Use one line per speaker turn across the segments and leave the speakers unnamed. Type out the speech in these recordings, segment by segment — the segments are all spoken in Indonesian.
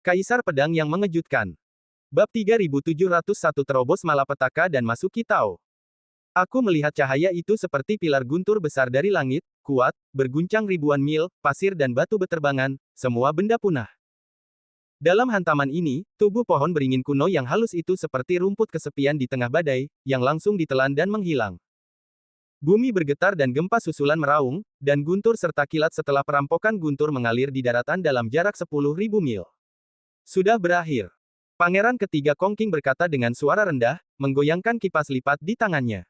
Kaisar Pedang yang Mengejutkan. Bab 3701 Terobos Malapetaka dan Masuki Tao. Aku melihat cahaya itu seperti pilar guntur besar dari langit, kuat, berguncang ribuan mil, pasir dan batu beterbangan, semua benda punah. Dalam hantaman ini, tubuh pohon beringin kuno yang halus itu seperti rumput kesepian di tengah badai, yang langsung ditelan dan menghilang. Bumi bergetar dan gempa susulan meraung, dan guntur serta kilat setelah perampokan guntur mengalir di daratan dalam jarak 10.000 mil. Sudah berakhir. Pangeran ketiga Kongking berkata dengan suara rendah, menggoyangkan kipas lipat di tangannya.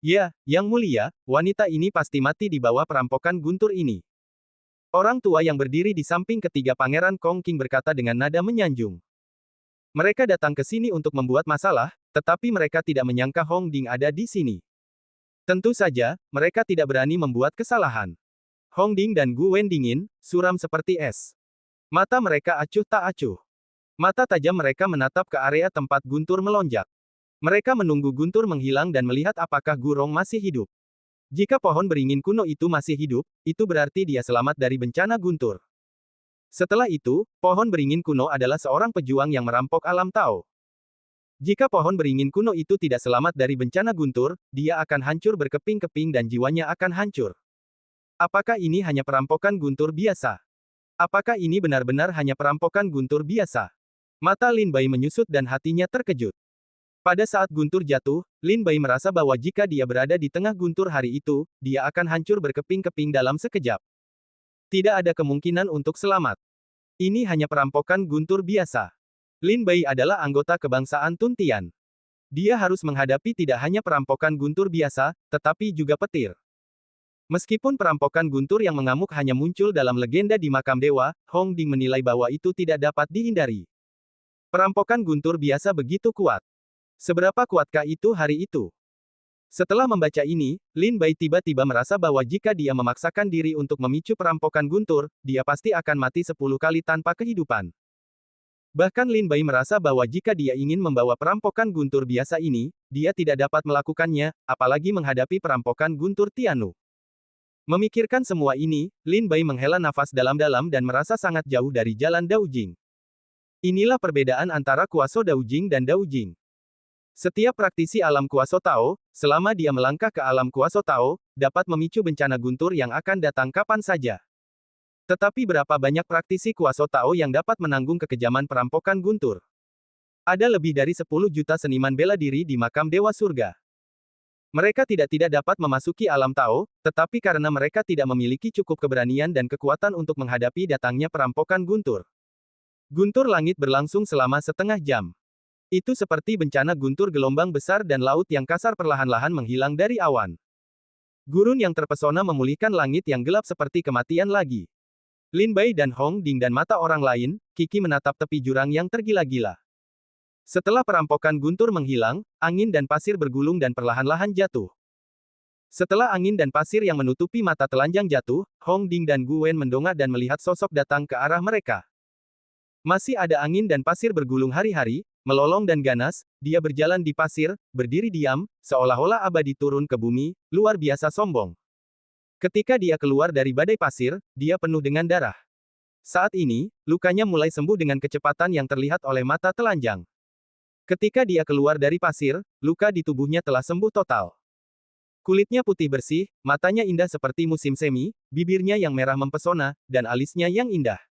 Ya, Yang Mulia, wanita ini pasti mati di bawah perampokan guntur ini. Orang tua yang berdiri di samping ketiga Pangeran Kongking berkata dengan nada menyanjung. Mereka datang ke sini untuk membuat masalah, tetapi mereka tidak menyangka Hong Ding ada di sini. Tentu saja, mereka tidak berani membuat kesalahan. Hong Ding dan Gu Wen dingin, suram seperti es. Mata mereka acuh tak acuh. Mata tajam mereka menatap ke area tempat guntur melonjak. Mereka menunggu guntur menghilang dan melihat apakah Gurong masih hidup. Jika pohon beringin kuno itu masih hidup, itu berarti dia selamat dari bencana guntur. Setelah itu, pohon beringin kuno adalah seorang pejuang yang merampok alam Tao. Jika pohon beringin kuno itu tidak selamat dari bencana guntur, dia akan hancur berkeping-keping dan jiwanya akan hancur. Apakah ini hanya perampokan guntur biasa? Apakah ini benar-benar hanya perampokan guntur biasa? Mata Lin Bai menyusut dan hatinya terkejut. Pada saat guntur jatuh, Lin Bai merasa bahwa jika dia berada di tengah guntur hari itu, dia akan hancur berkeping-keping dalam sekejap. Tidak ada kemungkinan untuk selamat. Ini hanya perampokan guntur biasa. Lin Bai adalah anggota kebangsaan Tun Tian. Dia harus menghadapi tidak hanya perampokan guntur biasa, tetapi juga petir. Meskipun perampokan guntur yang mengamuk hanya muncul dalam legenda di makam dewa, Hong Ding menilai bahwa itu tidak dapat dihindari. Perampokan guntur biasa begitu kuat. Seberapa kuatkah itu hari itu? Setelah membaca ini, Lin Bai tiba-tiba merasa bahwa jika dia memaksakan diri untuk memicu perampokan guntur, dia pasti akan mati 10 kali tanpa kehidupan. Bahkan Lin Bai merasa bahwa jika dia ingin membawa perampokan guntur biasa ini, dia tidak dapat melakukannya, apalagi menghadapi perampokan guntur Tianu. Memikirkan semua ini, Lin Bai menghela nafas dalam-dalam dan merasa sangat jauh dari jalan Daojing. Inilah perbedaan antara kuaso Daojing dan Daojing. Setiap praktisi alam kuaso Tao, selama dia melangkah ke alam kuaso Tao, dapat memicu bencana guntur yang akan datang kapan saja. Tetapi berapa banyak praktisi kuaso Tao yang dapat menanggung kekejaman perampokan guntur? Ada lebih dari 10 juta seniman bela diri di makam Dewa Surga. Mereka tidak dapat memasuki alam Tao, tetapi karena mereka tidak memiliki cukup keberanian dan kekuatan untuk menghadapi datangnya perampokan guntur. Guntur langit berlangsung selama setengah jam. Itu seperti bencana guntur gelombang besar dan laut yang kasar perlahan-lahan menghilang dari awan. Gurun yang terpesona memulihkan langit yang gelap seperti kematian lagi. Lin Bai dan Hong Ding dan mata orang lain, Kiki menatap tepi jurang yang tergila-gila. Setelah perampokan guntur menghilang, angin dan pasir bergulung dan perlahan-lahan jatuh. Setelah angin dan pasir yang menutupi mata telanjang jatuh, Hong Ding dan Gu Wen mendongak dan melihat sosok datang ke arah mereka. Masih ada angin dan pasir bergulung hari-hari, melolong dan ganas, dia berjalan di pasir, berdiri diam, seolah-olah abadi turun ke bumi, luar biasa sombong. Ketika dia keluar dari badai pasir, dia penuh dengan darah. Saat ini, lukanya mulai sembuh dengan kecepatan yang terlihat oleh mata telanjang. Ketika dia keluar dari pasir, luka di tubuhnya telah sembuh total. Kulitnya putih bersih, matanya indah seperti musim semi, bibirnya yang merah mempesona, dan alisnya yang indah.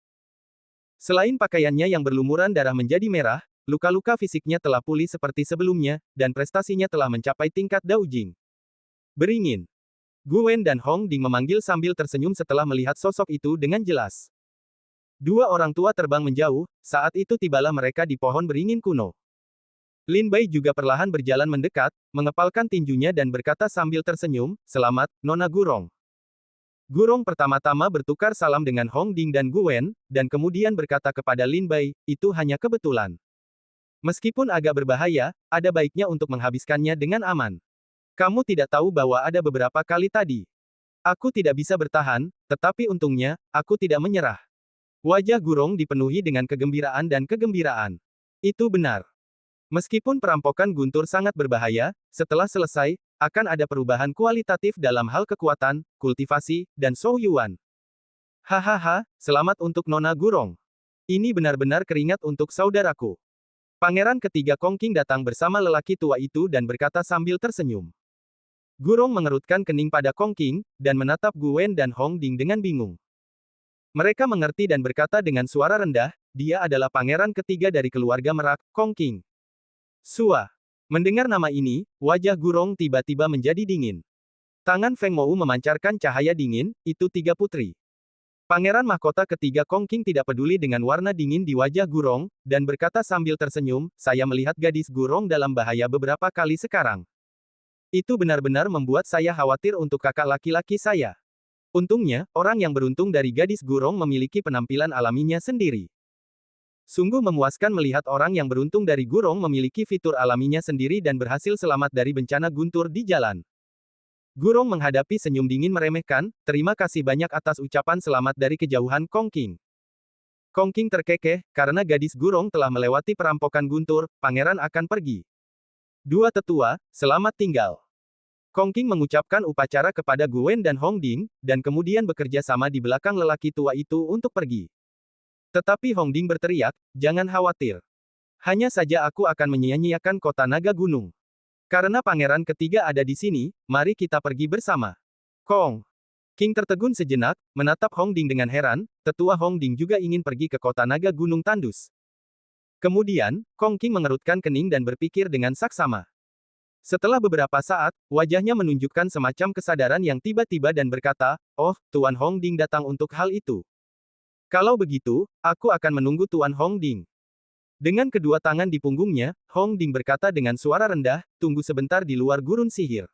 Selain pakaiannya yang berlumuran darah menjadi merah, luka-luka fisiknya telah pulih seperti sebelumnya, dan prestasinya telah mencapai tingkat Daojing. Beringin. Gu Wen dan Hong Ding memanggil sambil tersenyum setelah melihat sosok itu dengan jelas. Dua orang tua terbang menjauh, saat itu tibalah mereka di pohon beringin kuno. Lin Bai juga perlahan berjalan mendekat, mengepalkan tinjunya dan berkata sambil tersenyum, "Selamat, Nona Gurong." Gurong pertama-tama bertukar salam dengan Hong Ding dan Gu Wen, dan kemudian berkata kepada Lin Bai, "Itu hanya kebetulan. Meskipun agak berbahaya, ada baiknya untuk menghabiskannya dengan aman. Kamu tidak tahu bahwa ada beberapa kali tadi. Aku tidak bisa bertahan, tetapi untungnya, aku tidak menyerah." Wajah Gurong dipenuhi dengan kegembiraan dan kegembiraan. Itu benar. Meskipun perampokan guntur sangat berbahaya, setelah selesai, akan ada perubahan kualitatif dalam hal kekuatan, kultivasi, dan Shou Yuan. Hahaha, selamat untuk Nona Gurong. Ini benar-benar keringat untuk saudaraku. Pangeran ketiga Kongqing datang bersama lelaki tua itu dan berkata sambil tersenyum. Gurong mengerutkan kening pada Kongqing, dan menatap Gu Wen dan Hong Ding dengan bingung. Mereka mengerti dan berkata dengan suara rendah, dia adalah pangeran ketiga dari keluarga Merak, Kongqing. Sua. Mendengar nama ini, wajah Gurong tiba-tiba menjadi dingin. Tangan Feng Mou memancarkan cahaya dingin, itu tiga putri. Pangeran mahkota ketiga Kongqing tidak peduli dengan warna dingin di wajah Gurong, dan berkata sambil tersenyum, saya melihat gadis Gurong dalam bahaya beberapa kali sekarang. Itu benar-benar membuat saya khawatir untuk kakak laki-laki saya. Untungnya, orang yang beruntung dari gadis Gurong memiliki penampilan alaminya sendiri. Sungguh memuaskan melihat orang yang beruntung dari Gurong memiliki fitur alaminya sendiri dan berhasil selamat dari bencana guntur di jalan. Gurong menghadapi senyum dingin meremehkan, terima kasih banyak atas ucapan selamat dari kejauhan Kongqing. Kongqing terkekeh, karena gadis Gurong telah melewati perampokan guntur, pangeran akan pergi. Dua tetua, selamat tinggal. Kongqing mengucapkan upacara kepada Gu Wen dan Hong Ding, dan kemudian bekerja sama di belakang lelaki tua itu untuk pergi. Tetapi Hong Ding berteriak, jangan khawatir. Hanya saja aku akan menyia-nyiakan kota naga gunung. Karena pangeran ketiga ada di sini, mari kita pergi bersama. Kong. King tertegun sejenak, menatap Hong Ding dengan heran, tetua Hong Ding juga ingin pergi ke kota naga gunung tandus. Kemudian, Kong King mengerutkan kening dan berpikir dengan saksama. Setelah beberapa saat, wajahnya menunjukkan semacam kesadaran yang tiba-tiba dan berkata, oh, Tuan Hong Ding datang untuk hal itu. Kalau begitu, aku akan menunggu Tuan Hong Ding. Dengan kedua tangan di punggungnya, Hong Ding berkata dengan suara rendah, tunggu sebentar di luar gurun sihir.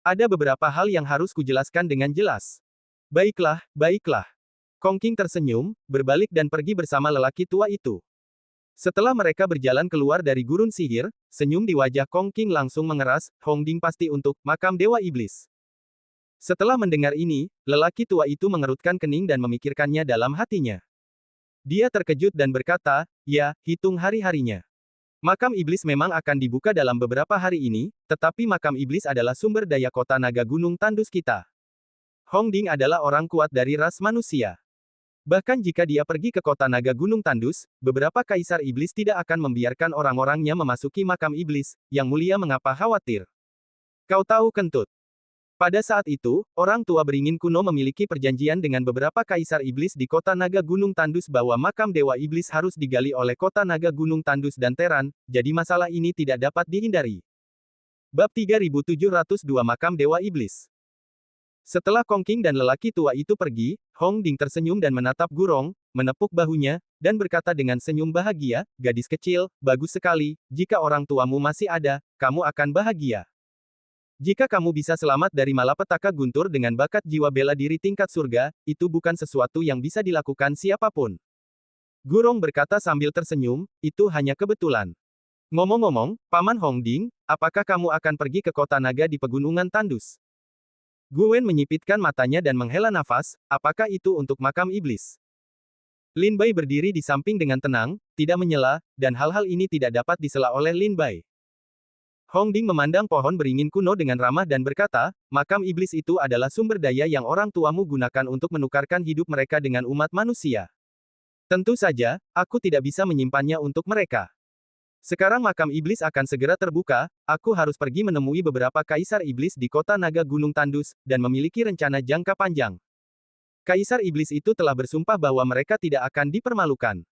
Ada beberapa hal yang harus kujelaskan dengan jelas. Baiklah, baiklah. Kong King tersenyum, berbalik dan pergi bersama lelaki tua itu. Setelah mereka berjalan keluar dari gurun sihir, senyum di wajah Kong King langsung mengeras, Hong Ding pasti untuk makam Dewa Iblis. Setelah mendengar ini, lelaki tua itu mengerutkan kening dan memikirkannya dalam hatinya. Dia terkejut dan berkata, ya, hitung hari-harinya. Makam iblis memang akan dibuka dalam beberapa hari ini, tetapi makam iblis adalah sumber daya kota naga gunung tandus kita. Hong Ding adalah orang kuat dari ras manusia. Bahkan jika dia pergi ke kota naga gunung tandus, beberapa kaisar iblis tidak akan membiarkan orang-orangnya memasuki makam iblis, yang mulia mengapa khawatir. Kau tahu kentut. Pada saat itu, orang tua beringin kuno memiliki perjanjian dengan beberapa kaisar iblis di kota naga gunung tandus bahwa makam dewa iblis harus digali oleh kota naga gunung tandus dan Teran, jadi masalah ini tidak dapat dihindari. Bab 3702 Makam Dewa Iblis. Setelah Kong King dan lelaki tua itu pergi, Hong Ding tersenyum dan menatap Gurong, menepuk bahunya, dan berkata dengan senyum bahagia, gadis kecil, bagus sekali, jika orang tuamu masih ada, kamu akan bahagia. Jika kamu bisa selamat dari malapetaka guntur dengan bakat jiwa bela diri tingkat surga, itu bukan sesuatu yang bisa dilakukan siapapun. Gurong berkata sambil tersenyum, itu hanya kebetulan. Ngomong-ngomong, Paman Hong Ding, apakah kamu akan pergi ke kota naga di pegunungan tandus? Gu Wen menyipitkan matanya dan menghela nafas, apakah itu untuk makam iblis? Lin Bai berdiri di samping dengan tenang, tidak menyela, dan hal-hal ini tidak dapat disela oleh Lin Bai. Hong Ding memandang pohon beringin kuno dengan ramah dan berkata, makam iblis itu adalah sumber daya yang orang tuamu gunakan untuk menukarkan hidup mereka dengan umat manusia. Tentu saja, aku tidak bisa menyimpannya untuk mereka. Sekarang makam iblis akan segera terbuka, aku harus pergi menemui beberapa kaisar iblis di kota naga gunung tandus, dan memiliki rencana jangka panjang. Kaisar iblis itu telah bersumpah bahwa mereka tidak akan dipermalukan.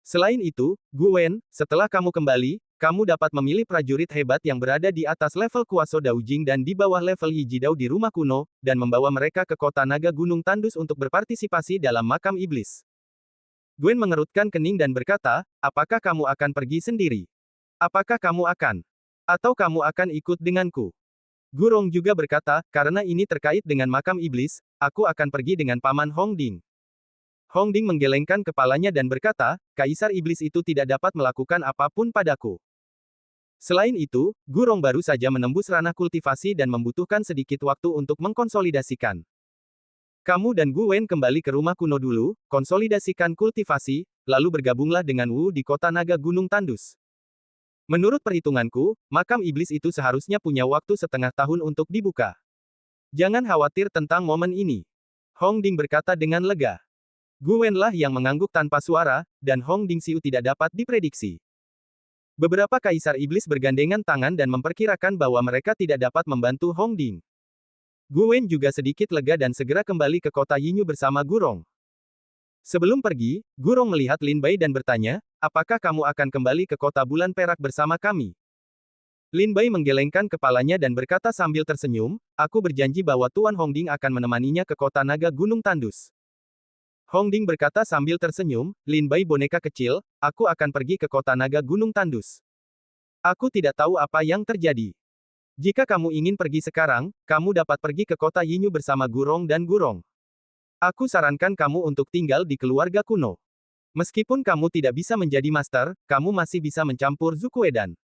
Selain itu, Gu Wen, setelah kamu kembali, kamu dapat memilih prajurit hebat yang berada di atas level Kuaso Daujing dan di bawah level Yijidao di rumah kuno, dan membawa mereka ke kota naga gunung tandus untuk berpartisipasi dalam makam iblis. Gwen mengerutkan kening dan berkata, apakah kamu akan pergi sendiri? Apakah kamu akan? Atau kamu akan ikut denganku? Gurong juga berkata, karena ini terkait dengan makam iblis, aku akan pergi dengan Paman Hong Ding. Hong Ding menggelengkan kepalanya dan berkata, Kaisar Iblis itu tidak dapat melakukan apapun padaku. Selain itu, Gurong baru saja menembus ranah kultivasi dan membutuhkan sedikit waktu untuk mengkonsolidasikan. Kamu dan Gu Wen kembali ke rumah kuno dulu, konsolidasikan kultivasi, lalu bergabunglah dengan Wu di kota naga gunung tandus. Menurut perhitunganku, makam iblis itu seharusnya punya waktu setengah tahun untuk dibuka. Jangan khawatir tentang momen ini. Hong Ding berkata dengan lega. Gu Wenlah yang mengangguk tanpa suara, dan Hong Dingxiu tidak dapat diprediksi. Beberapa kaisar iblis bergandengan tangan dan memperkirakan bahwa mereka tidak dapat membantu Hong Ding. Gu Wen juga sedikit lega dan segera kembali ke kota Yinyu bersama Gurong. Sebelum pergi, Gurong melihat Lin Bai dan bertanya, apakah kamu akan kembali ke kota bulan perak bersama kami? Lin Bai menggelengkan kepalanya dan berkata sambil tersenyum, aku berjanji bahwa Tuan Hongding akan menemaninya ke kota naga Gunung Tandus. Hongding berkata sambil tersenyum, Lin Bai boneka kecil, aku akan pergi ke kota naga Gunung Tandus. Aku tidak tahu apa yang terjadi. Jika kamu ingin pergi sekarang, kamu dapat pergi ke kota Yinyu bersama Gurong dan Gurong. Aku sarankan kamu untuk tinggal di keluarga kuno. Meskipun kamu tidak bisa menjadi master, kamu masih bisa mencampur Zukuedan.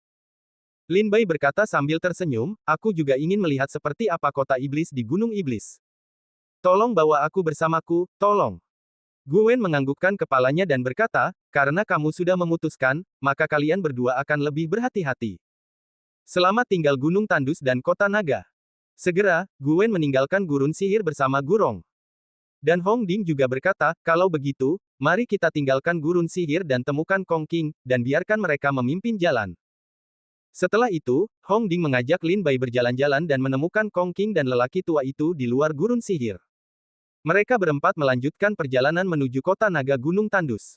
Lin Bai berkata sambil tersenyum, aku juga ingin melihat seperti apa kota iblis di Gunung Iblis. Tolong bawa aku bersamaku, tolong. Gu Wen menganggukkan kepalanya dan berkata, karena kamu sudah memutuskan, maka kalian berdua akan lebih berhati-hati. Selamat tinggal Gunung Tandus dan kota naga. Segera, Gu Wen meninggalkan gurun sihir bersama Gurong. Dan Hong Ding juga berkata, kalau begitu, mari kita tinggalkan gurun sihir dan temukan Kong Qing, dan biarkan mereka memimpin jalan. Setelah itu, Hong Ding mengajak Lin Bai berjalan-jalan dan menemukan Kong Qing dan lelaki tua itu di luar gurun sihir. Mereka berempat melanjutkan perjalanan menuju kota naga Gunung Tandus.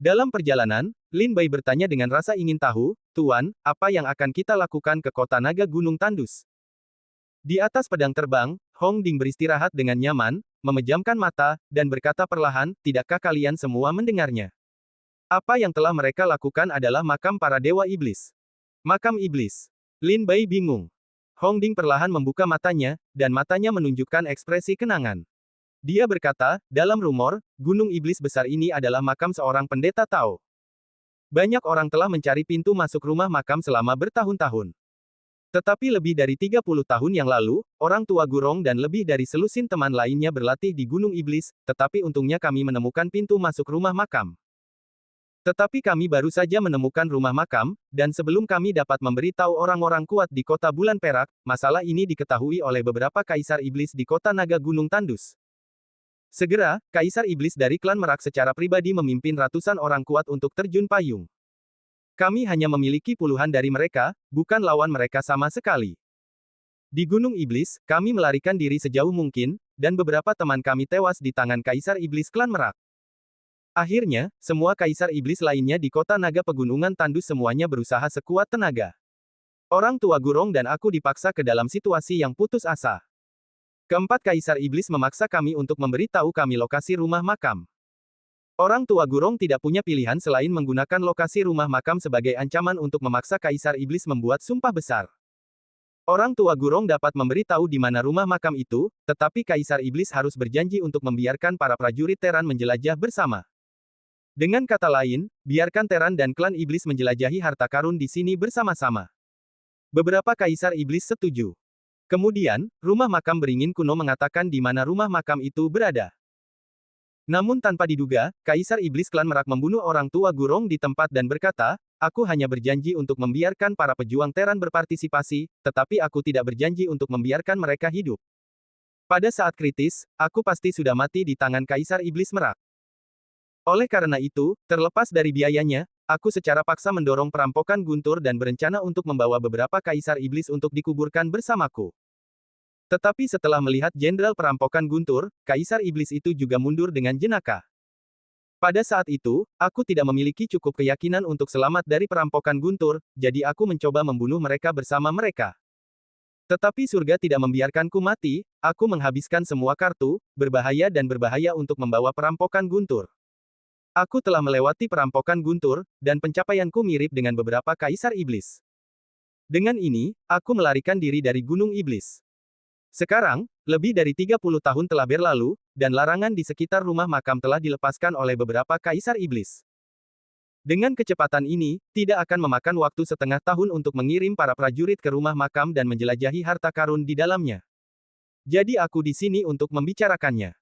Dalam perjalanan, Lin Bai bertanya dengan rasa ingin tahu, Tuan, apa yang akan kita lakukan ke kota naga Gunung Tandus? Di atas pedang terbang, Hong Ding beristirahat dengan nyaman, memejamkan mata, dan berkata perlahan, tidakkah kalian semua mendengarnya? Apa yang telah mereka lakukan adalah makam para dewa iblis. Makam iblis. Lin Bai bingung. Hong Ding perlahan membuka matanya, dan matanya menunjukkan ekspresi kenangan. Dia berkata, dalam rumor, gunung iblis besar ini adalah makam seorang pendeta Tao. Banyak orang telah mencari pintu masuk rumah makam selama bertahun-tahun. Tetapi lebih dari 30 tahun yang lalu, orang tua Gurong dan lebih dari selusin teman lainnya berlatih di Gunung Iblis, tetapi untungnya kami menemukan pintu masuk rumah makam. Tetapi kami baru saja menemukan rumah makam, dan sebelum kami dapat memberitahu orang-orang kuat di kota bulan perak, masalah ini diketahui oleh beberapa kaisar iblis di kota naga Gunung Tandus. Segera, kaisar iblis dari klan Merak secara pribadi memimpin ratusan orang kuat untuk terjun payung. Kami hanya memiliki puluhan dari mereka, bukan lawan mereka sama sekali. Di Gunung Iblis, kami melarikan diri sejauh mungkin, dan beberapa teman kami tewas di tangan kaisar iblis klan Merak. Akhirnya, semua kaisar iblis lainnya di kota naga pegunungan Tandus semuanya berusaha sekuat tenaga. Orang tua Gurong dan aku dipaksa ke dalam situasi yang putus asa. Keempat kaisar iblis memaksa kami untuk memberitahu kami lokasi rumah makam. Orang tua Gurong tidak punya pilihan selain menggunakan lokasi rumah makam sebagai ancaman untuk memaksa kaisar iblis membuat sumpah besar. Orang tua Gurong dapat memberitahu di mana rumah makam itu, tetapi kaisar iblis harus berjanji untuk membiarkan para prajurit Teran menjelajah bersama. Dengan kata lain, biarkan Teran dan klan iblis menjelajahi harta karun di sini bersama-sama. Beberapa kaisar iblis setuju. Kemudian, rumah makam beringin kuno mengatakan di mana rumah makam itu berada. Namun tanpa diduga, kaisar iblis klan Merak membunuh orang tua Gurong di tempat dan berkata, aku hanya berjanji untuk membiarkan para pejuang Teran berpartisipasi, tetapi aku tidak berjanji untuk membiarkan mereka hidup. Pada saat kritis, aku pasti sudah mati di tangan kaisar iblis Merak. Oleh karena itu, terlepas dari biayanya, aku secara paksa mendorong perampokan Guntur dan berencana untuk membawa beberapa kaisar iblis untuk dikuburkan bersamaku. Tetapi setelah melihat jenderal perampokan Guntur, kaisar iblis itu juga mundur dengan jenaka. Pada saat itu, aku tidak memiliki cukup keyakinan untuk selamat dari perampokan Guntur, jadi aku mencoba membunuh mereka bersama mereka. Tetapi surga tidak membiarkanku mati, aku menghabiskan semua kartu, berbahaya dan berbahaya untuk membawa perampokan Guntur. Aku telah melewati perampokan Guntur, dan pencapaianku mirip dengan beberapa kaisar iblis. Dengan ini, aku melarikan diri dari Gunung Iblis. Sekarang, lebih dari 30 tahun telah berlalu, dan larangan di sekitar rumah makam telah dilepaskan oleh beberapa kaisar iblis. Dengan kecepatan ini, tidak akan memakan waktu setengah tahun untuk mengirim para prajurit ke rumah makam dan menjelajahi harta karun di dalamnya. Jadi aku di sini untuk membicarakannya.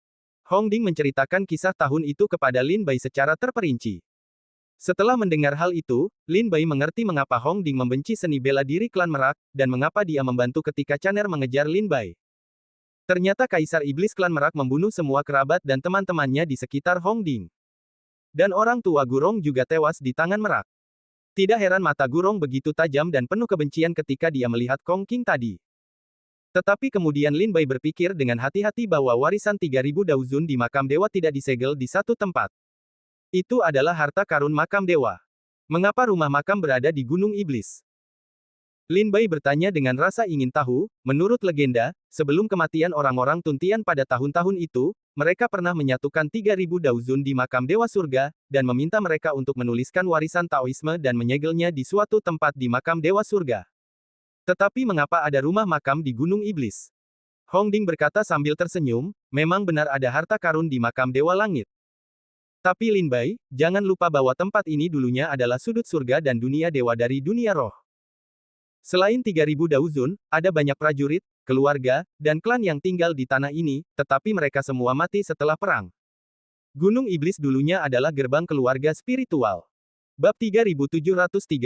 Hong Ding menceritakan kisah tahun itu kepada Lin Bai secara terperinci. Setelah mendengar hal itu, Lin Bai mengerti mengapa Hong Ding membenci seni bela diri klan Merak, dan mengapa dia membantu ketika Caner mengejar Lin Bai. Ternyata Kaisar Iblis Klan Merak membunuh semua kerabat dan teman-temannya di sekitar Hongding. Dan orang tua Gurong juga tewas di tangan Merak. Tidak heran mata Gurong begitu tajam dan penuh kebencian ketika dia melihat Kong King tadi. Tetapi kemudian Lin Bai berpikir dengan hati-hati bahwa warisan 3000 Daozun di makam dewa tidak disegel di satu tempat. Itu adalah harta karun makam dewa. Mengapa rumah makam berada di Gunung Iblis? Lin Bai bertanya dengan rasa ingin tahu. Menurut legenda, sebelum kematian orang-orang Tuntian pada tahun-tahun itu, mereka pernah menyatukan 3000 Daozun di makam Dewa Surga, dan meminta mereka untuk menuliskan warisan Taoisme dan menyegelnya di suatu tempat di makam Dewa Surga. Tetapi mengapa ada rumah makam di Gunung Iblis? Hongding berkata sambil tersenyum, memang benar ada harta karun di makam Dewa Langit. Tapi Lin Bai, jangan lupa bahwa tempat ini dulunya adalah sudut surga dan dunia dewa dari dunia roh. Selain 3000 Daozun, ada banyak prajurit, keluarga, dan klan yang tinggal di tanah ini, tetapi mereka semua mati setelah perang. Gunung Iblis dulunya adalah gerbang keluarga spiritual. Bab 3703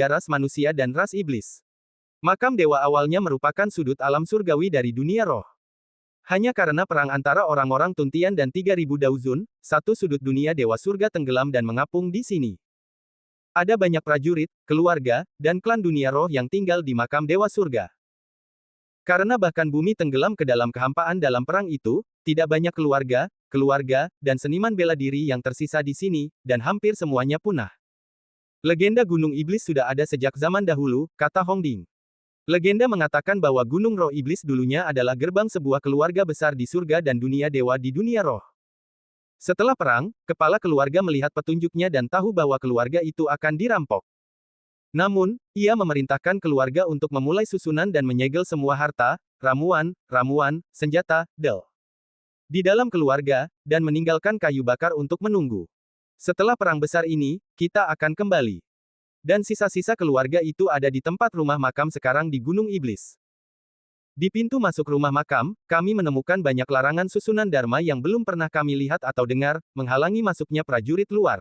Ras Manusia dan Ras Iblis. Makam dewa awalnya merupakan sudut alam surgawi dari dunia roh. Hanya karena perang antara orang-orang Tuntian dan 3000 Daozun, satu sudut dunia dewa surga tenggelam dan mengapung di sini. Ada banyak prajurit, keluarga, dan klan dunia roh yang tinggal di makam dewa surga. Karena bahkan bumi tenggelam ke dalam kehampaan dalam perang itu, tidak banyak keluarga, dan seniman bela diri yang tersisa di sini, dan hampir semuanya punah. Legenda Gunung Iblis sudah ada sejak zaman dahulu, kata Hongding. Legenda mengatakan bahwa Gunung Roh Iblis dulunya adalah gerbang sebuah keluarga besar di surga dan dunia dewa di dunia roh. Setelah perang, kepala keluarga melihat petunjuknya dan tahu bahwa keluarga itu akan dirampok. Namun, ia memerintahkan keluarga untuk memulai susunan dan menyegel semua harta, ramuan, senjata, di dalam keluarga, dan meninggalkan kayu bakar untuk menunggu. Setelah perang besar ini, kita akan kembali. Dan sisa-sisa keluarga itu ada di tempat rumah makam sekarang di Gunung Iblis. Di pintu masuk rumah makam, kami menemukan banyak larangan susunan Dharma yang belum pernah kami lihat atau dengar, menghalangi masuknya prajurit luar.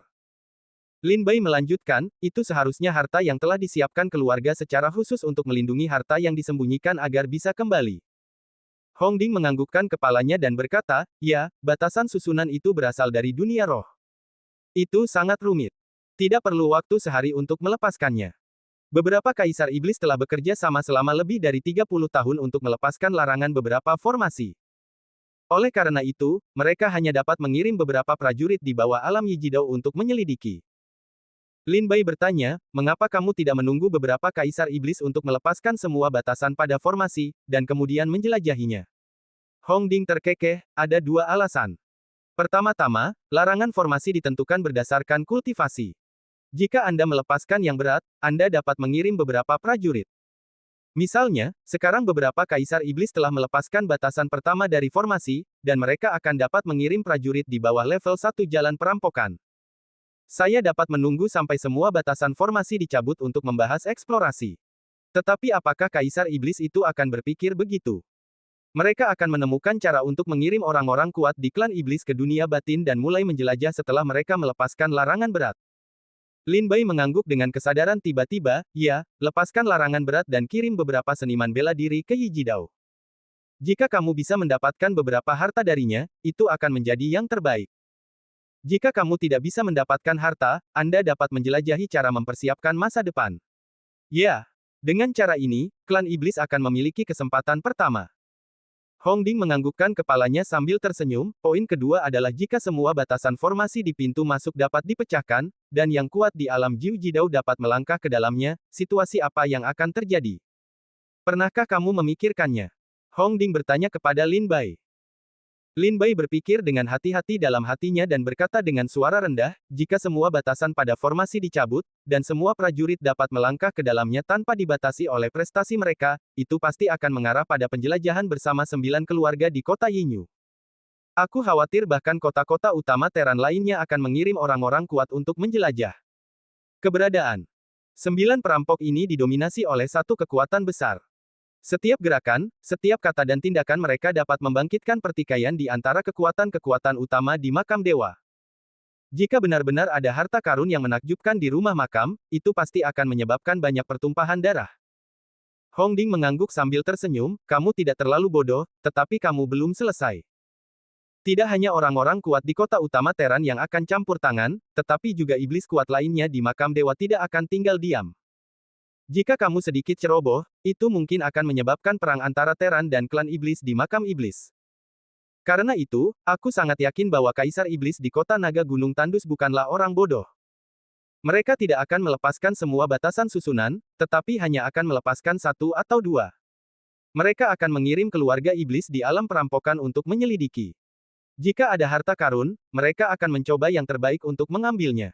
Lin Bai melanjutkan, itu seharusnya harta yang telah disiapkan keluarga secara khusus untuk melindungi harta yang disembunyikan agar bisa kembali. Hongding menganggukkan kepalanya dan berkata, ya, batasan susunan itu berasal dari dunia roh. Itu sangat rumit. Tidak perlu waktu sehari untuk melepaskannya. Beberapa kaisar iblis telah bekerja sama selama lebih dari 30 tahun untuk melepaskan larangan beberapa formasi. Oleh karena itu, mereka hanya dapat mengirim beberapa prajurit di bawah alam Yijidao untuk menyelidiki. Lin Bai bertanya, mengapa kamu tidak menunggu beberapa kaisar iblis untuk melepaskan semua batasan pada formasi, dan kemudian menjelajahinya? Hongding terkekeh, ada dua alasan. Pertama-tama, larangan formasi ditentukan berdasarkan kultivasi. Jika Anda melepaskan yang berat, Anda dapat mengirim beberapa prajurit. Misalnya, sekarang beberapa kaisar iblis telah melepaskan batasan pertama dari formasi, dan mereka akan dapat mengirim prajurit di bawah level 1 jalan perampokan. Saya dapat menunggu sampai semua batasan formasi dicabut untuk membahas eksplorasi. Tetapi apakah kaisar iblis itu akan berpikir begitu? Mereka akan menemukan cara untuk mengirim orang-orang kuat di klan iblis ke dunia batin dan mulai menjelajah setelah mereka melepaskan larangan berat. Lin Bai mengangguk dengan kesadaran tiba-tiba, ya, lepaskan larangan berat dan kirim beberapa seniman bela diri ke Yijidao. Jika kamu bisa mendapatkan beberapa harta darinya, itu akan menjadi yang terbaik. Jika kamu tidak bisa mendapatkan harta, Anda dapat menjelajahi cara mempersiapkan masa depan. Ya, dengan cara ini, klan iblis akan memiliki kesempatan pertama. Hongding menganggukkan kepalanya sambil tersenyum. Poin kedua adalah jika semua batasan formasi di pintu masuk dapat dipecahkan, dan yang kuat di alam Jiu Jidao dapat melangkah ke dalamnya, situasi apa yang akan terjadi? Pernahkah kamu memikirkannya? Hongding bertanya kepada Lin Bai. Lin Bai berpikir dengan hati-hati dalam hatinya dan berkata dengan suara rendah, jika semua batasan pada formasi dicabut, dan semua prajurit dapat melangkah ke dalamnya tanpa dibatasi oleh prestasi mereka, itu pasti akan mengarah pada penjelajahan bersama 9 keluarga di kota Yinyu. Aku khawatir bahkan kota-kota utama Teran lainnya akan mengirim orang-orang kuat untuk menjelajah. Keberadaan 9 perampok ini didominasi oleh satu kekuatan besar. Setiap gerakan, setiap kata dan tindakan mereka dapat membangkitkan pertikaian di antara kekuatan-kekuatan utama di makam dewa. Jika benar-benar ada harta karun yang menakjubkan di rumah makam, itu pasti akan menyebabkan banyak pertumpahan darah. Hong Ding mengangguk sambil tersenyum, kamu tidak terlalu bodoh, tetapi kamu belum selesai. Tidak hanya orang-orang kuat di kota utama Teran yang akan campur tangan, tetapi juga iblis kuat lainnya di makam dewa tidak akan tinggal diam. Jika kamu sedikit ceroboh, itu mungkin akan menyebabkan perang antara Teran dan klan iblis di makam iblis. Karena itu, aku sangat yakin bahwa Kaisar Iblis di kota naga Gunung Tandus bukanlah orang bodoh. Mereka tidak akan melepaskan semua batasan susunan, tetapi hanya akan melepaskan satu atau dua. Mereka akan mengirim keluarga iblis di alam perampokan untuk menyelidiki. Jika ada harta karun, mereka akan mencoba yang terbaik untuk mengambilnya.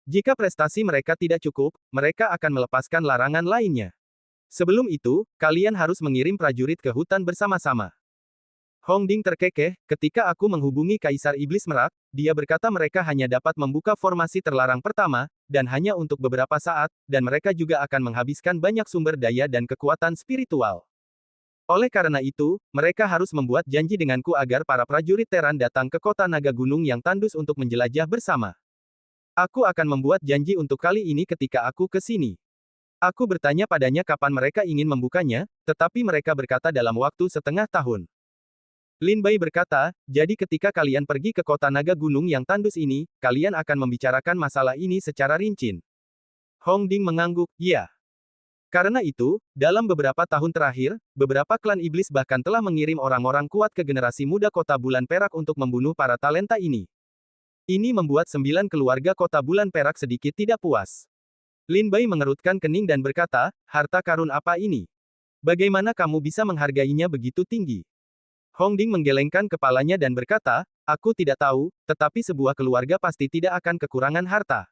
Jika prestasi mereka tidak cukup, mereka akan melepaskan larangan lainnya. Sebelum itu, kalian harus mengirim prajurit ke hutan bersama-sama. Hong Ding terkekeh, ketika aku menghubungi Kaisar Iblis Merak, dia berkata mereka hanya dapat membuka formasi terlarang pertama, dan hanya untuk beberapa saat, dan mereka juga akan menghabiskan banyak sumber daya dan kekuatan spiritual. Oleh karena itu, mereka harus membuat janji denganku agar para prajurit Teran datang ke kota naga gunung yang tandus untuk menjelajah bersama. Aku akan membuat janji untuk kali ini ketika aku ke sini. Aku bertanya padanya kapan mereka ingin membukanya, tetapi mereka berkata dalam waktu setengah tahun. Lin Bai berkata, jadi ketika kalian pergi ke kota naga gunung yang tandus ini, kalian akan membicarakan masalah ini secara rinci. Hong Ding mengangguk, ya. Karena itu, dalam beberapa tahun terakhir, beberapa klan iblis bahkan telah mengirim orang-orang kuat ke generasi muda kota bulan perak untuk membunuh para talenta ini. Ini membuat 9 keluarga kota bulan perak sedikit tidak puas. Lin Bai mengerutkan kening dan berkata, harta karun apa ini? Bagaimana kamu bisa menghargainya begitu tinggi? Hong Ding menggelengkan kepalanya dan berkata, aku tidak tahu, tetapi sebuah keluarga pasti tidak akan kekurangan harta.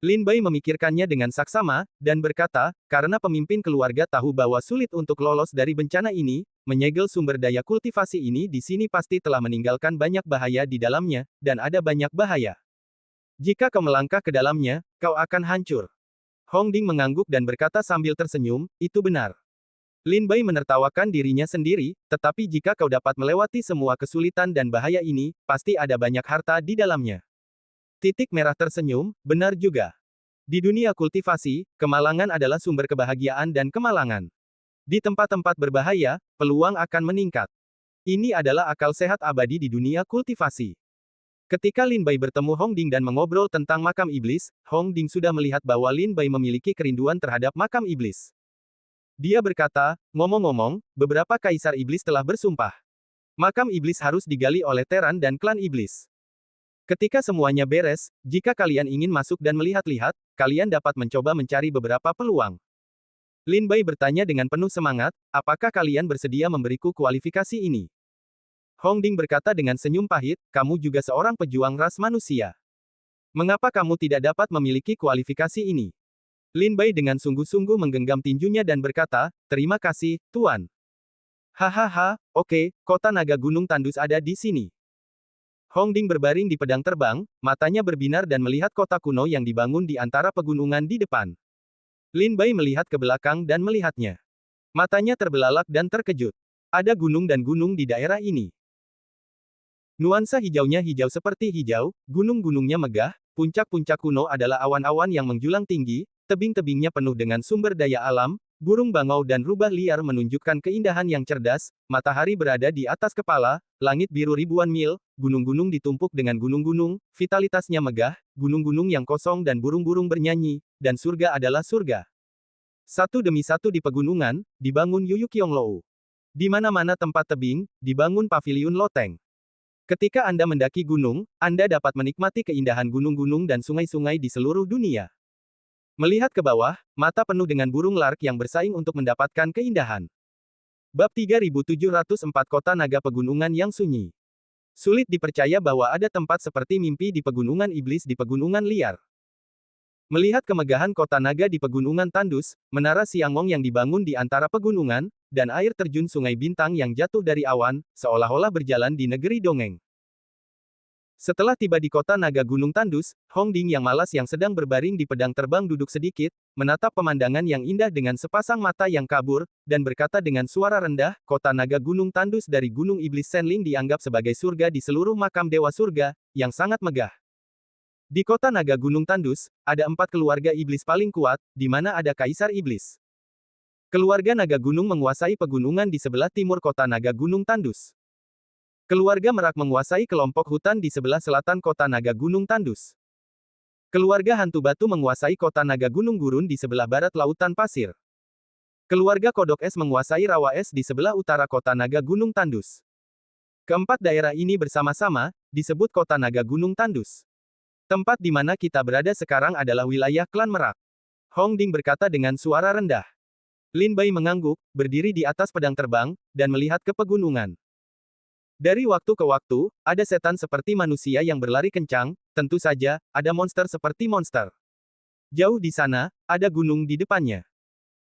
Lin Bai memikirkannya dengan saksama, dan berkata, karena pemimpin keluarga tahu bahwa sulit untuk lolos dari bencana ini, menyegel sumber daya kultivasi ini di sini pasti telah meninggalkan banyak bahaya di dalamnya, dan ada banyak bahaya. Jika kau melangkah ke dalamnya, kau akan hancur. Hong Ding mengangguk dan berkata sambil tersenyum, itu benar. Lin Bai menertawakan dirinya sendiri, tetapi jika kau dapat melewati semua kesulitan dan bahaya ini, pasti ada banyak harta di dalamnya. Titik merah tersenyum, benar juga. Di dunia kultivasi, kemalangan adalah sumber kebahagiaan dan kemalangan. Di tempat-tempat berbahaya, peluang akan meningkat. Ini adalah akal sehat abadi di dunia kultivasi. Ketika Lin Bai bertemu Hong Ding dan mengobrol tentang makam iblis, Hong Ding sudah melihat bahwa Lin Bai memiliki kerinduan terhadap makam iblis. Dia berkata, ngomong-ngomong, beberapa kaisar iblis telah bersumpah. Makam iblis harus digali oleh Teran dan klan iblis. Ketika semuanya beres, jika kalian ingin masuk dan melihat-lihat, kalian dapat mencoba mencari beberapa peluang. Lin Bai bertanya dengan penuh semangat, apakah kalian bersedia memberiku kualifikasi ini? Hong Ding berkata dengan senyum pahit, kamu juga seorang pejuang ras manusia. Mengapa kamu tidak dapat memiliki kualifikasi ini? Lin Bai dengan sungguh-sungguh menggenggam tinjunya dan berkata, terima kasih, Tuan. Hahaha, oke, kota naga gunung tandus ada di sini. Hong Ding berbaring di pedang terbang, matanya berbinar dan melihat kota kuno yang dibangun di antara pegunungan di depan. Lin Bai melihat ke belakang dan melihatnya. Matanya terbelalak dan terkejut. Ada gunung dan gunung di daerah ini. Nuansa hijaunya hijau seperti hijau, gunung-gunungnya megah, puncak-puncak kuno adalah awan-awan yang menjulang tinggi, tebing-tebingnya penuh dengan sumber daya alam, burung bangau dan rubah liar menunjukkan keindahan yang cerdas, matahari berada di atas kepala, langit biru ribuan mil, gunung-gunung ditumpuk dengan gunung-gunung, vitalitasnya megah, gunung-gunung yang kosong dan burung-burung bernyanyi, dan surga adalah surga. Satu demi satu di pegunungan, dibangun Yuyukyonglou. Di mana-mana tempat tebing, dibangun paviliun loteng. Ketika Anda mendaki gunung, Anda dapat menikmati keindahan gunung-gunung dan sungai-sungai di seluruh dunia. Melihat ke bawah, mata penuh dengan burung lark yang bersaing untuk mendapatkan keindahan. Bab 3704 Kota Naga Pegunungan yang Sunyi. Sulit dipercaya bahwa ada tempat seperti mimpi di pegunungan iblis di pegunungan liar. Melihat kemegahan kota naga di pegunungan tandus, menara Siangong yang dibangun di antara pegunungan, dan air terjun sungai bintang yang jatuh dari awan, seolah-olah berjalan di negeri dongeng. Setelah tiba di kota naga gunung tandus, Hong Ding yang malas yang sedang berbaring di pedang terbang duduk sedikit, menatap pemandangan yang indah dengan sepasang mata yang kabur, dan berkata dengan suara rendah, kota naga gunung tandus dari gunung iblis Senling dianggap sebagai surga di seluruh makam dewa surga, yang sangat megah. Di kota naga gunung tandus, ada 4 keluarga iblis paling kuat, di mana ada kaisar iblis. Keluarga Naga Gunung menguasai pegunungan di sebelah timur kota Naga Gunung Tandus. Keluarga Merak menguasai kelompok hutan di sebelah selatan kota Naga Gunung Tandus. Keluarga Hantu Batu menguasai kota Naga Gunung Gurun di sebelah barat lautan pasir. Keluarga Kodok Es menguasai rawa es di sebelah utara kota Naga Gunung Tandus. Keempat daerah ini bersama-sama disebut kota Naga Gunung Tandus. Tempat di mana kita berada sekarang adalah wilayah klan Merak. Hong Ding berkata dengan suara rendah. Lin Bai mengangguk, berdiri di atas pedang terbang, dan melihat ke pegunungan. Dari waktu ke waktu, ada setan seperti manusia yang berlari kencang, tentu saja, ada monster seperti monster. Jauh di sana, ada gunung di depannya.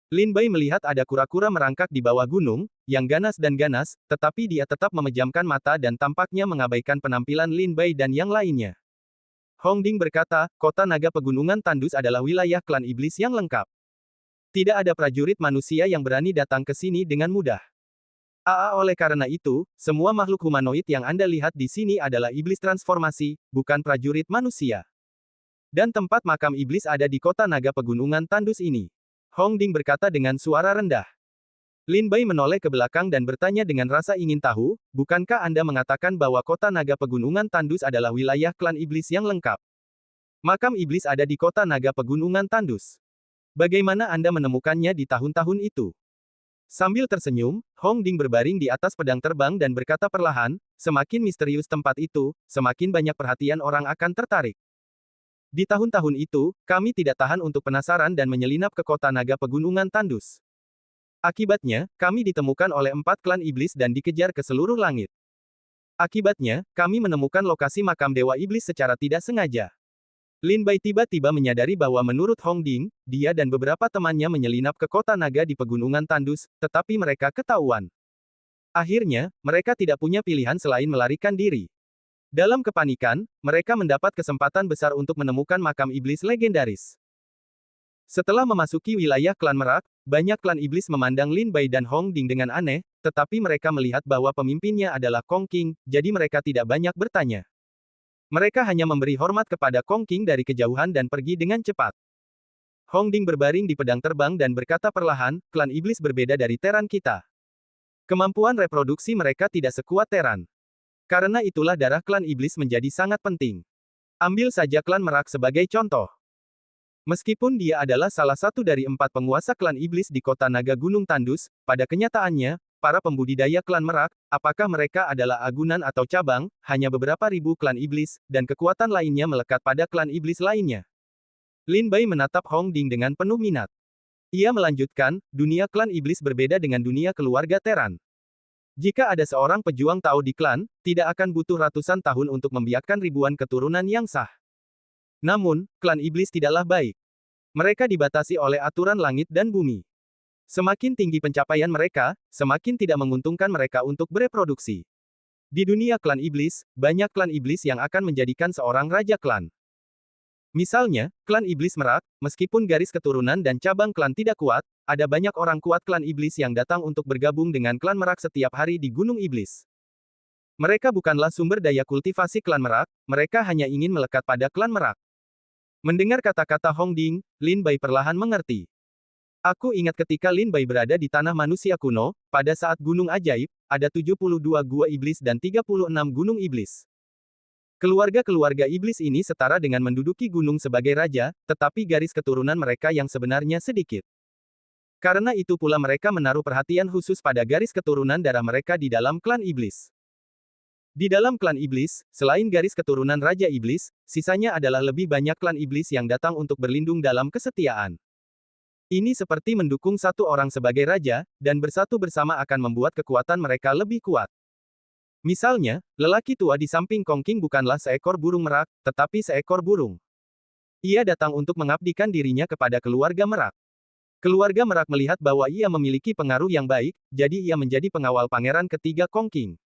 Lin Bai melihat ada kura-kura merangkak di bawah gunung, yang ganas dan ganas, tetapi dia tetap memejamkan mata dan tampaknya mengabaikan penampilan Lin Bai dan yang lainnya. Hong Ding berkata, kota naga pegunungan Tandus adalah wilayah klan iblis yang lengkap. Tidak ada prajurit manusia yang berani datang ke sini dengan mudah. Oleh karena itu, semua makhluk humanoid yang Anda lihat di sini adalah iblis transformasi, bukan prajurit manusia. Dan tempat makam iblis ada di kota naga pegunungan Tandus ini. Hong Ding berkata dengan suara rendah. Lin Bai menoleh ke belakang dan bertanya dengan rasa ingin tahu, bukankah Anda mengatakan bahwa kota naga pegunungan Tandus adalah wilayah klan iblis yang lengkap? Makam iblis ada di kota naga pegunungan Tandus. Bagaimana Anda menemukannya di tahun-tahun itu? Sambil tersenyum, Hong Ding berbaring di atas pedang terbang dan berkata perlahan, semakin misterius tempat itu, semakin banyak perhatian orang akan tertarik. Di tahun-tahun itu, kami tidak tahan untuk penasaran dan menyelinap ke kota naga pegunungan Tandus. Akibatnya, kami ditemukan oleh 4 klan iblis dan dikejar ke seluruh langit. Akibatnya, kami menemukan lokasi makam dewa iblis secara tidak sengaja. Lin Bai tiba-tiba menyadari bahwa menurut Hong Ding, dia dan beberapa temannya menyelinap ke kota naga di pegunungan Tandus, tetapi mereka ketahuan. Akhirnya, mereka tidak punya pilihan selain melarikan diri. Dalam kepanikan, mereka mendapat kesempatan besar untuk menemukan makam iblis legendaris. Setelah memasuki wilayah klan Merak, banyak klan iblis memandang Lin Bai dan Hong Ding dengan aneh, tetapi mereka melihat bahwa pemimpinnya adalah Kong Qing, jadi mereka tidak banyak bertanya. Mereka hanya memberi hormat kepada Kong Qing dari kejauhan dan pergi dengan cepat. Hong Ding berbaring di pedang terbang dan berkata perlahan, klan iblis berbeda dari Teran kita. Kemampuan reproduksi mereka tidak sekuat Teran. Karena itulah darah klan iblis menjadi sangat penting. Ambil saja klan Merak sebagai contoh. Meskipun dia adalah salah satu dari 4 penguasa klan iblis di kota naga Gunung Tandus, pada kenyataannya, para pembudidaya klan Merak, apakah mereka adalah agunan atau cabang, hanya beberapa ribu klan iblis, dan kekuatan lainnya melekat pada klan iblis lainnya. Lin Bai menatap Hong Ding dengan penuh minat. Ia melanjutkan, dunia klan iblis berbeda dengan dunia keluarga Teran. Jika ada seorang pejuang Tao di klan, tidak akan butuh ratusan tahun untuk membiarkan ribuan keturunan yang sah. Namun, klan iblis tidaklah baik. Mereka dibatasi oleh aturan langit dan bumi. Semakin tinggi pencapaian mereka, semakin tidak menguntungkan mereka untuk bereproduksi. Di dunia klan iblis, banyak klan iblis yang akan menjadikan seorang raja klan. Misalnya, klan iblis Merak, meskipun garis keturunan dan cabang klan tidak kuat, ada banyak orang kuat klan iblis yang datang untuk bergabung dengan klan Merak setiap hari di Gunung Iblis. Mereka bukanlah sumber daya kultivasi klan Merak, mereka hanya ingin melekat pada klan Merak. Mendengar kata-kata Hong Ding, Lin Bai perlahan mengerti. Aku ingat ketika Lin Bai berada di tanah manusia kuno, pada saat gunung ajaib, ada 72 gua iblis dan 36 gunung iblis. Keluarga-keluarga iblis ini setara dengan menduduki gunung sebagai raja, tetapi garis keturunan mereka yang sebenarnya sedikit. Karena itu pula mereka menaruh perhatian khusus pada garis keturunan darah mereka di dalam klan iblis. Di dalam klan iblis, selain garis keturunan Raja Iblis, sisanya adalah lebih banyak klan iblis yang datang untuk berlindung dalam kesetiaan. Ini seperti mendukung satu orang sebagai raja, dan bersatu bersama akan membuat kekuatan mereka lebih kuat. Misalnya, lelaki tua di samping Kong Qing bukanlah seekor burung merak, tetapi seekor burung. Ia datang untuk mengabdikan dirinya kepada keluarga Merak. Keluarga Merak melihat bahwa ia memiliki pengaruh yang baik, jadi ia menjadi pengawal pangeran ketiga Kong Qing.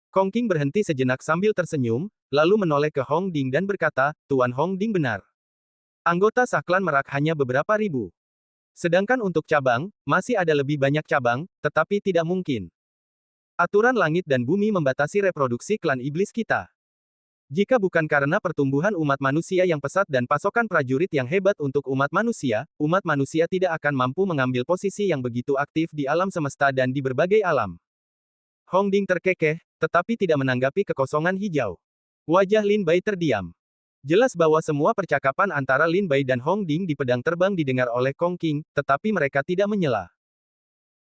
Kong Qing berhenti sejenak sambil tersenyum, lalu menoleh ke Hong Ding dan berkata, Tuan Hong Ding benar. Anggota sah klan Merak hanya beberapa ribu. Sedangkan untuk cabang, masih ada lebih banyak cabang, tetapi tidak mungkin. Aturan langit dan bumi membatasi reproduksi klan iblis kita. Jika bukan karena pertumbuhan umat manusia yang pesat dan pasokan prajurit yang hebat untuk umat manusia tidak akan mampu mengambil posisi yang begitu aktif di alam semesta dan di berbagai alam. Hongding terkekeh, tetapi tidak menanggapi kekosongan hijau. Wajah Lin Bai terdiam. Jelas bahwa semua percakapan antara Lin Bai dan Hongding di pedang terbang didengar oleh Kong Qing, tetapi mereka tidak menyela.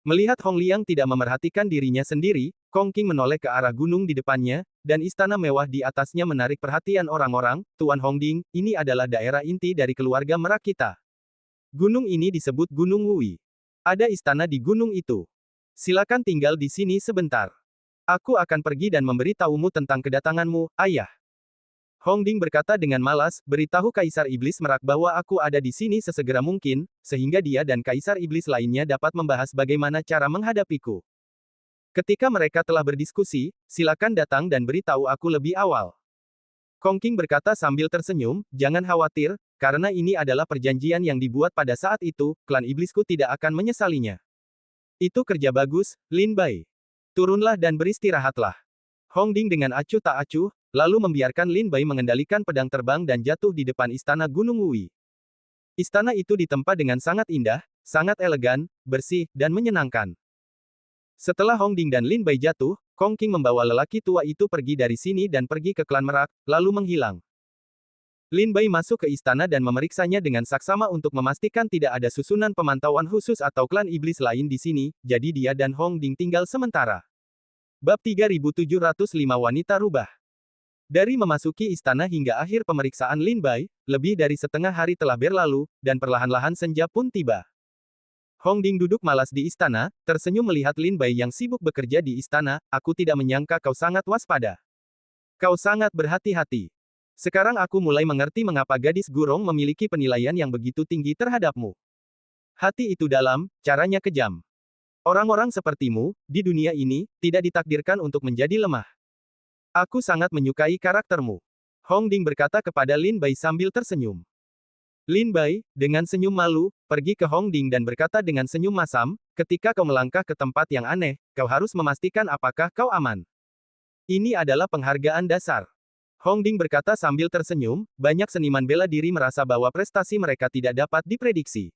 Melihat Hong Liang tidak memerhatikan dirinya sendiri, Kong Qing menoleh ke arah gunung di depannya, dan istana mewah di atasnya menarik perhatian orang-orang. Tuan Hongding, ini adalah daerah inti dari keluarga merak kita. Gunung ini disebut Gunung Wui. Ada istana di gunung itu. Silakan tinggal di sini sebentar. Aku akan pergi dan memberitahumu tentang kedatanganmu, ayah. Hongding berkata dengan malas, beritahu Kaisar Iblis Merak bahwa aku ada di sini sesegera mungkin, sehingga dia dan Kaisar Iblis lainnya dapat membahas bagaimana cara menghadapiku. Ketika mereka telah berdiskusi, silakan datang dan beritahu aku lebih awal. Kong Qing berkata sambil tersenyum, jangan khawatir, karena ini adalah perjanjian yang dibuat pada saat itu, klan iblisku tidak akan menyesalinya. Itu kerja bagus, Lin Bai. Turunlah dan beristirahatlah. Hongding dengan acuh tak acuh, lalu membiarkan Lin Bai mengendalikan pedang terbang dan jatuh di depan istana Gunung Wui. Istana itu ditempa dengan sangat indah, sangat elegan, bersih, dan menyenangkan. Setelah Hongding dan Lin Bai jatuh, Kong Qing membawa lelaki tua itu pergi dari sini dan pergi ke klan Merak, lalu menghilang. Lin Bai masuk ke istana dan memeriksanya dengan saksama untuk memastikan tidak ada susunan pemantauan khusus atau klan iblis lain di sini, jadi dia dan Hongding tinggal sementara. Bab 3705 Wanita Rubah. Dari memasuki istana hingga akhir pemeriksaan Lin Bai, lebih dari setengah hari telah berlalu, dan perlahan-lahan senja pun tiba. Hongding duduk malas di istana, tersenyum melihat Lin Bai yang sibuk bekerja di istana. Aku tidak menyangka kau sangat waspada. Kau sangat berhati-hati. Sekarang aku mulai mengerti mengapa gadis Gurong memiliki penilaian yang begitu tinggi terhadapmu. Hati itu dalam, caranya kejam. Orang-orang sepertimu, di dunia ini, tidak ditakdirkan untuk menjadi lemah. Aku sangat menyukai karaktermu. Hongding berkata kepada Lin Bai sambil tersenyum. Lin Bai, dengan senyum malu, pergi ke Hongding dan berkata dengan senyum masam, ketika kau melangkah ke tempat yang aneh, kau harus memastikan apakah kau aman. Ini adalah penghargaan dasar. Hongding berkata sambil tersenyum, banyak seniman bela diri merasa bahwa prestasi mereka tidak dapat diprediksi.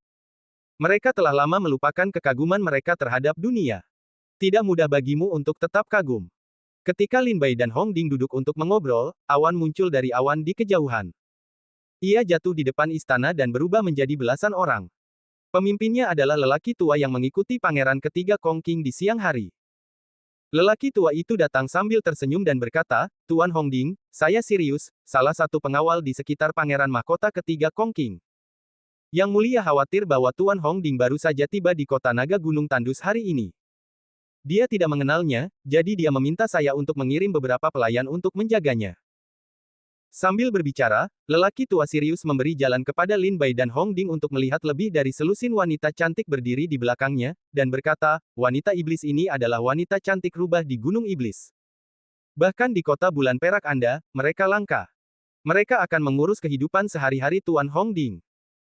Mereka telah lama melupakan kekaguman mereka terhadap dunia. Tidak mudah bagimu untuk tetap kagum. Ketika Lin Bai dan Hongding duduk untuk mengobrol, awan muncul dari awan di kejauhan. Ia jatuh di depan istana dan berubah menjadi belasan orang. Pemimpinnya adalah lelaki tua yang mengikuti pangeran ketiga Kong Qing di siang hari. Lelaki tua itu datang sambil tersenyum dan berkata, Tuan Hongding, saya Sirius, salah satu pengawal di sekitar pangeran mahkota ketiga Kong Qing. Yang mulia khawatir bahwa Tuan Hongding baru saja tiba di kota naga Gunung Tandus hari ini. Dia tidak mengenalnya, jadi dia meminta saya untuk mengirim beberapa pelayan untuk menjaganya. Sambil berbicara, lelaki tua Sirius memberi jalan kepada Lin Bai dan Hongding untuk melihat lebih dari selusin wanita cantik berdiri di belakangnya, dan berkata, wanita iblis ini adalah wanita cantik rubah di Gunung Iblis. Bahkan di kota bulan perak Anda, mereka langka. Mereka akan mengurus kehidupan sehari-hari Tuan Hongding.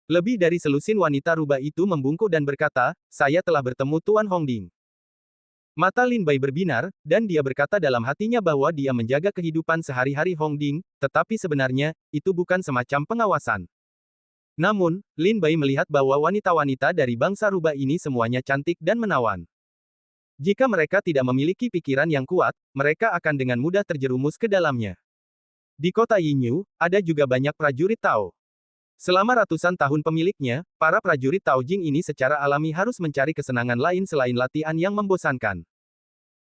Lebih dari selusin wanita rubah itu membungkuk dan berkata, saya telah bertemu Tuan Hongding. Mata Lin Bai berbinar, dan dia berkata dalam hatinya bahwa dia menjaga kehidupan sehari-hari Hongding, tetapi sebenarnya, itu bukan semacam pengawasan. Namun, Lin Bai melihat bahwa wanita-wanita dari bangsa rubah ini semuanya cantik dan menawan. Jika mereka tidak memiliki pikiran yang kuat, mereka akan dengan mudah terjerumus ke dalamnya. Di kota Yinyu, ada juga banyak prajurit Tao. Selama ratusan tahun pemiliknya, para prajurit Tao Jing ini secara alami harus mencari kesenangan lain selain latihan yang membosankan.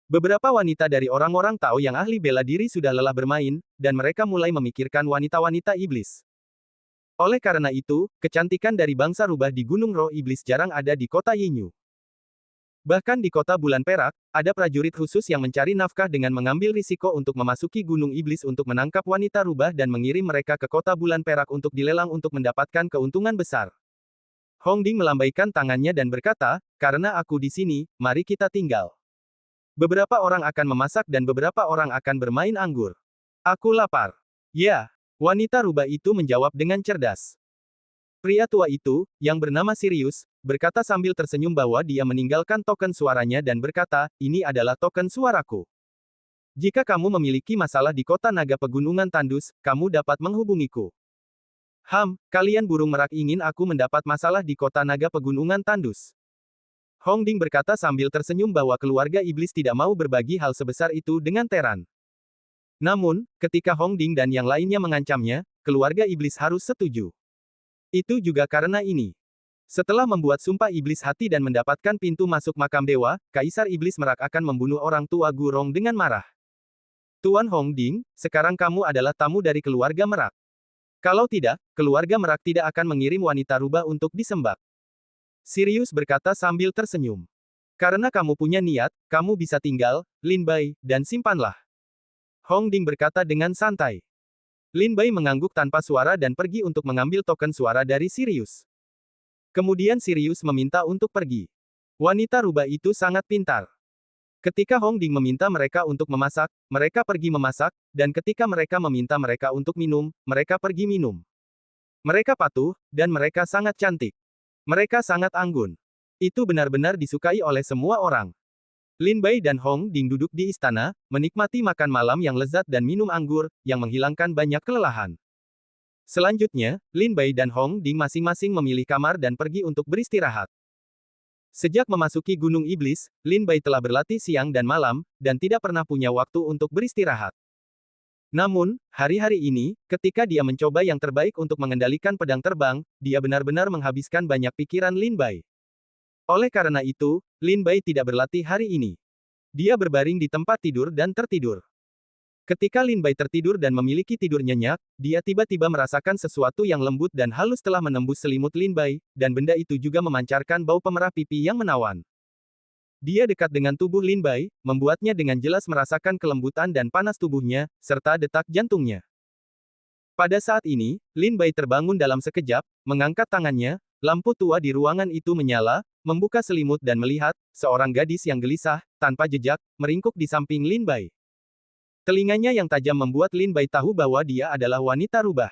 Beberapa wanita dari orang-orang Tao yang ahli bela diri sudah lelah bermain, dan mereka mulai memikirkan wanita-wanita iblis. Oleh karena itu, kecantikan dari bangsa rubah di Gunung Roh Iblis jarang ada di kota Yinyu. Bahkan di kota bulan perak, ada prajurit khusus yang mencari nafkah dengan mengambil risiko untuk memasuki Gunung Iblis untuk menangkap wanita rubah dan mengirim mereka ke kota bulan perak untuk dilelang untuk mendapatkan keuntungan besar. Hongding melambaikan tangannya dan berkata, karena aku di sini, mari kita tinggal. Beberapa orang akan memasak dan beberapa orang akan bermain anggur. Aku lapar. Ya, wanita rubah itu menjawab dengan cerdas. Pria tua itu, yang bernama Sirius, berkata sambil tersenyum bahwa dia meninggalkan token suaranya dan berkata, ini adalah token suaraku. Jika kamu memiliki masalah di kota naga pegunungan tandus, kamu dapat menghubungiku. Kalian burung merak ingin aku mendapat masalah di kota naga pegunungan tandus. Hong Ding berkata sambil tersenyum bahwa keluarga iblis tidak mau berbagi hal sebesar itu dengan Teran. Namun, ketika Hong Ding dan yang lainnya mengancamnya, keluarga iblis harus setuju. Itu juga karena ini. Setelah membuat sumpah iblis hati dan mendapatkan pintu masuk makam dewa, Kaisar Iblis Merak akan membunuh orang tua Gurong dengan marah. Tuan Hong Ding, sekarang kamu adalah tamu dari keluarga Merak. Kalau tidak, keluarga Merak tidak akan mengirim wanita rubah untuk disembah. Sirius berkata sambil tersenyum. Karena kamu punya niat, kamu bisa tinggal, Lin Bai, dan simpanlah. Hong Ding berkata dengan santai. Lin Bai mengangguk tanpa suara dan pergi untuk mengambil token suara dari Sirius. Kemudian Sirius meminta untuk pergi. Wanita rubah itu sangat pintar. Ketika Hong Ding meminta mereka untuk memasak, mereka pergi memasak, dan ketika mereka meminta mereka untuk minum, mereka pergi minum. Mereka patuh, dan mereka sangat cantik. Mereka sangat anggun. Itu benar-benar disukai oleh semua orang. Lin Bai dan Hong Ding duduk di istana, menikmati makan malam yang lezat dan minum anggur, yang menghilangkan banyak kelelahan. Selanjutnya, Lin Bai dan Hong Ding masing-masing memilih kamar dan pergi untuk beristirahat. Sejak memasuki Gunung Iblis, Lin Bai telah berlatih siang dan malam, dan tidak pernah punya waktu untuk beristirahat. Namun, hari-hari ini, ketika dia mencoba yang terbaik untuk mengendalikan pedang terbang, dia benar-benar menghabiskan banyak pikiran Lin Bai. Oleh karena itu, Lin Bai tidak berlatih hari ini. Dia berbaring di tempat tidur dan tertidur. Ketika Lin Bai tertidur dan memiliki tidur nyenyak, dia tiba-tiba merasakan sesuatu yang lembut dan halus telah menembus selimut Lin Bai, dan benda itu juga memancarkan bau pemerah pipi yang menawan. Dia dekat dengan tubuh Lin Bai, membuatnya dengan jelas merasakan kelembutan dan panas tubuhnya, serta detak jantungnya. Pada saat ini, Lin Bai terbangun dalam sekejap, mengangkat tangannya, lampu tua di ruangan itu menyala, membuka selimut dan melihat, seorang gadis yang gelisah, tanpa jejak, meringkuk di samping Lin Bai. Telinganya yang tajam membuat Lin Bai tahu bahwa dia adalah wanita rubah.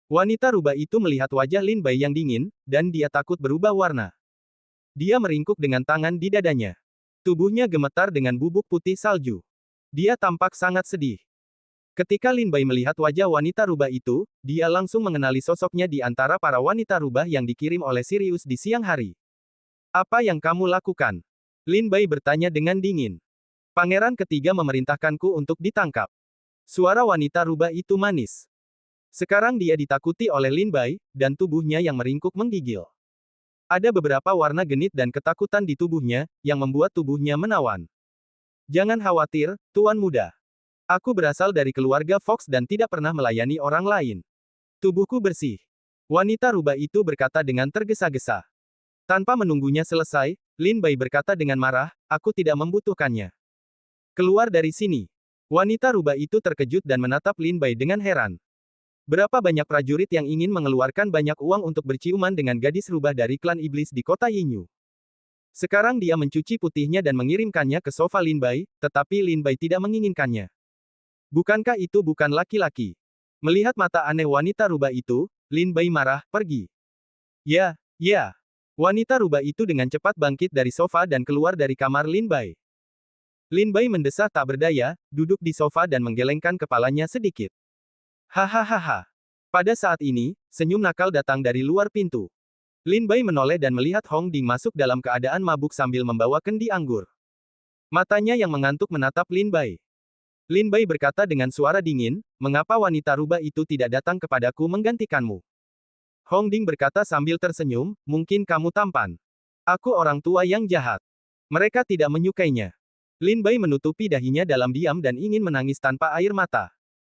Wanita rubah itu melihat wajah Lin Bai yang dingin, dan dia takut berubah warna. Dia meringkuk dengan tangan di dadanya. Tubuhnya gemetar dengan bubuk putih salju. Dia tampak sangat sedih. Ketika Lin Bai melihat wajah wanita rubah itu, dia langsung mengenali sosoknya di antara para wanita rubah yang dikirim oleh Sirius di siang hari. Apa yang kamu lakukan? Lin Bai bertanya dengan dingin. Pangeran ketiga memerintahkanku untuk ditangkap. Suara wanita rubah itu manis. Sekarang dia ditakuti oleh Lin Bai, dan tubuhnya yang meringkuk menggigil. Ada beberapa warna genit dan ketakutan di tubuhnya, yang membuat tubuhnya menawan. Jangan khawatir, Tuan Muda. Aku berasal dari keluarga Fox dan tidak pernah melayani orang lain. Tubuhku bersih. Wanita rubah itu berkata dengan tergesa-gesa. Tanpa menunggunya selesai, Lin Bai berkata dengan marah, aku tidak membutuhkannya. Keluar dari sini. Wanita rubah itu terkejut dan menatap Lin Bai dengan heran. Berapa banyak prajurit yang ingin mengeluarkan banyak uang untuk berciuman dengan gadis rubah dari klan iblis di kota Yinyu. Sekarang dia mencuci putihnya dan mengirimkannya ke sofa Lin Bai, tetapi Lin Bai tidak menginginkannya. Bukankah itu bukan laki-laki? Melihat mata aneh wanita rubah itu, Lin Bai marah, pergi. Ya. Wanita rubah itu dengan cepat bangkit dari sofa dan keluar dari kamar Lin Bai. Lin Bai mendesah tak berdaya, duduk di sofa dan menggelengkan kepalanya sedikit. Hahaha. Pada saat ini, senyum nakal datang dari luar pintu. Lin Bai menoleh dan melihat Hong Ding masuk dalam keadaan mabuk sambil membawa kendi anggur. Matanya yang mengantuk menatap Lin Bai. Lin Bai berkata dengan suara dingin, mengapa wanita rubah itu tidak datang kepadaku menggantikanmu? Hong Ding berkata sambil tersenyum, mungkin kamu tampan. Aku orang tua yang jahat. Mereka tidak menyukainya. Lin Bai menutupi dahinya dalam diam dan ingin menangis tanpa air mata.